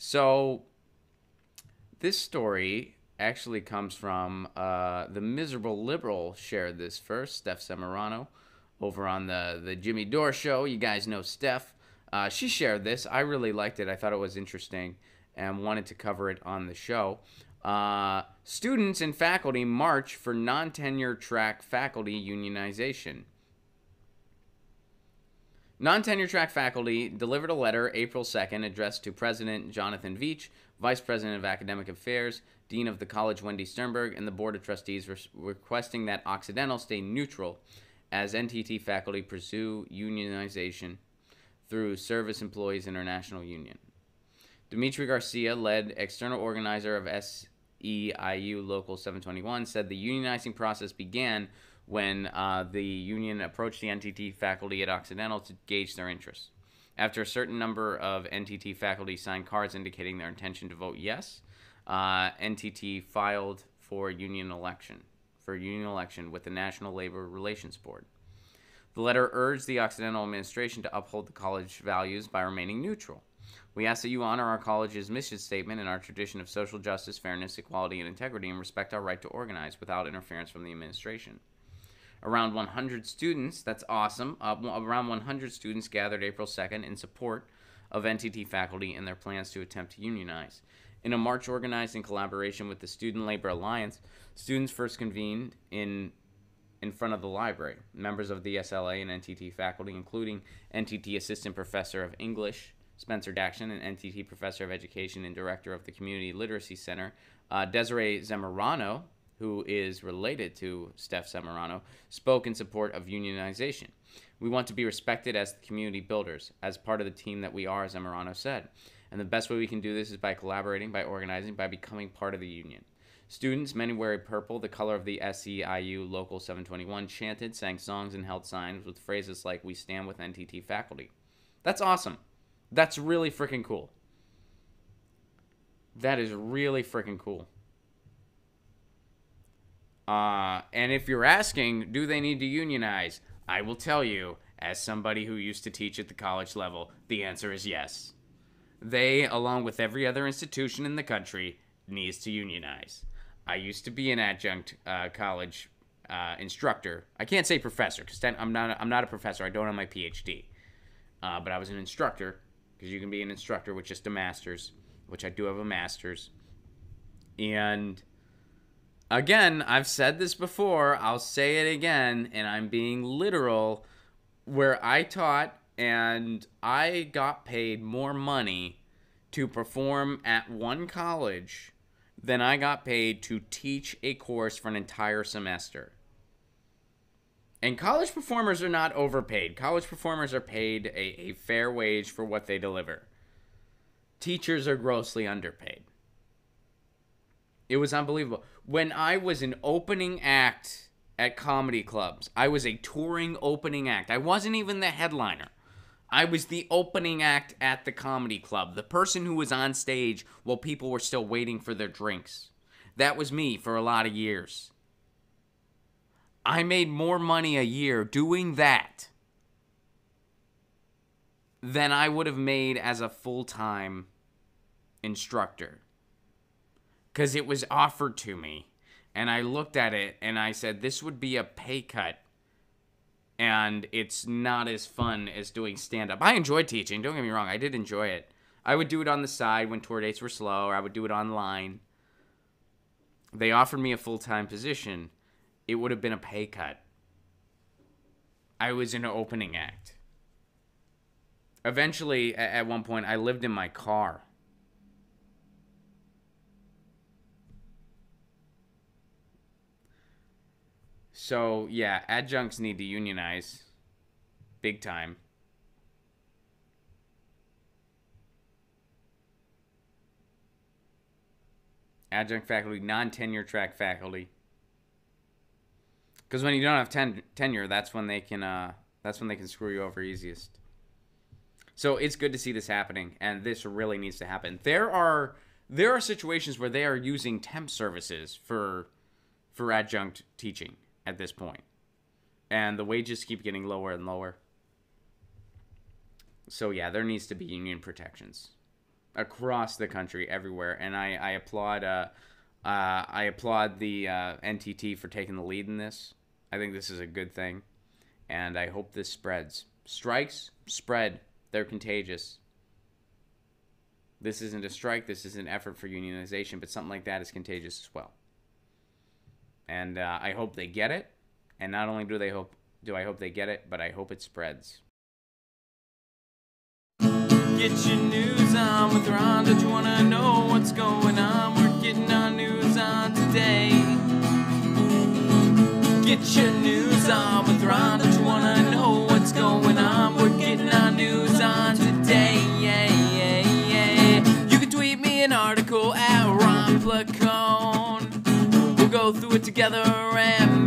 So this story actually comes from the Miserable Liberal shared this first, Steph Semerano, over on the Jimmy Dore show. You guys know Steph. She shared this. I really liked it. I thought it was interesting and wanted to cover it on the show. Students and faculty march for non-tenure track faculty unionization. Non-tenure track faculty delivered a letter April 2nd addressed to President Jonathan Veach, Vice President of Academic Affairs, Dean of the College Wendy Sternberg, and the Board of Trustees requesting that Occidental stay neutral as NTT faculty pursue unionization through Service Employees International Union. Dimitri Garcia, lead external organizer of SEIU Local 721, said the unionizing process began when the union approached the NTT faculty at Occidental to gauge their interests. After a certain number of NTT faculty signed cards indicating their intention to vote yes, NTT filed for union election with the National Labor Relations Board. The letter urged the Occidental administration to uphold the college values by remaining neutral. We ask that you honor our college's mission statement and our tradition of social justice, fairness, equality, and integrity, and respect our right to organize without interference from the administration. Around 100 students, that's awesome, around 100 students gathered April 2nd in support of NTT faculty and their plans to attempt to unionize. In a march organized in collaboration with the Student Labor Alliance, students first convened in front of the library. Members of the SLA and NTT faculty, including NTT Assistant Professor of English, Spencer Daxon, and NTT Professor of Education and Director of the Community Literacy Center, Desiree Zamorano, who is related to Steph Semerano, spoke in support of unionization. We want to be respected as the community builders, as part of the team that we are, Zamorano said. And the best way we can do this is by collaborating, by organizing, by becoming part of the union. Students, many wearing purple, the color of the SEIU Local 721, chanted, sang songs, and held signs with phrases like, "We stand with NTT faculty." That's awesome. That's really freaking cool. That is really freaking cool. And if you're asking, do they need to unionize? I will tell you, as somebody who used to teach at the college level, the answer is yes. They, along with every other institution in the country, needs to unionize. I used to be an adjunct college instructor. I can't say professor because I'm not a professor. I don't have my PhD, but I was an instructor because you can be an instructor with just a master's, which I do have a master's. And again, I've said this before. I'll say it again, and I'm being literal. Where I taught and I got paid more money to perform at one college than I got paid to teach a course for an entire semester. And college performers are not overpaid. College performers are paid a fair wage for what they deliver. Teachers are grossly underpaid. It was unbelievable. When I was an opening act at comedy clubs, I was a touring opening act. I wasn't even the headliner. I was the opening act at the comedy club, the person who was on stage while people were still waiting for their drinks. That was me for a lot of years. I made more money a year doing that than I would have made as a full-time instructor. Because it was offered to me. And I looked at it and I said, this would be a pay cut. And it's not as fun as doing stand-up. I enjoyed teaching. Don't get me wrong. I did enjoy it. I would do it on the side when tour dates were slow, or I would do it online. They offered me a full-time position. It would have been a pay cut. I was in an opening act. Eventually, at one point, I lived in my car. So, yeah, adjuncts need to unionize. Big time. Adjunct faculty, non-tenure track faculty. Because when you don't have tenure, that's when they can screw you over easiest. So it's good to see this happening, and this really needs to happen. There are situations where they are using temp services for adjunct teaching at this point, and the wages keep getting lower and lower. So yeah, there needs to be union protections. across the country, everywhere. And I applaud the NTT for taking the lead in this. I think this is a good thing, and I hope this spreads. Strikes spread. They're contagious. This isn't a strike. This is an effort for unionization, but something like that is contagious as well. And I hope they get it. And not only do I hope they get it, but I hope it spreads. Get your news on with Ron. Don't you want to know what's going on? We're getting our news on today. Get your news on with Ron. Don't you want to know what's going on? We're getting our news on today. You can tweet me an article at Ron Placone. We'll go through it together and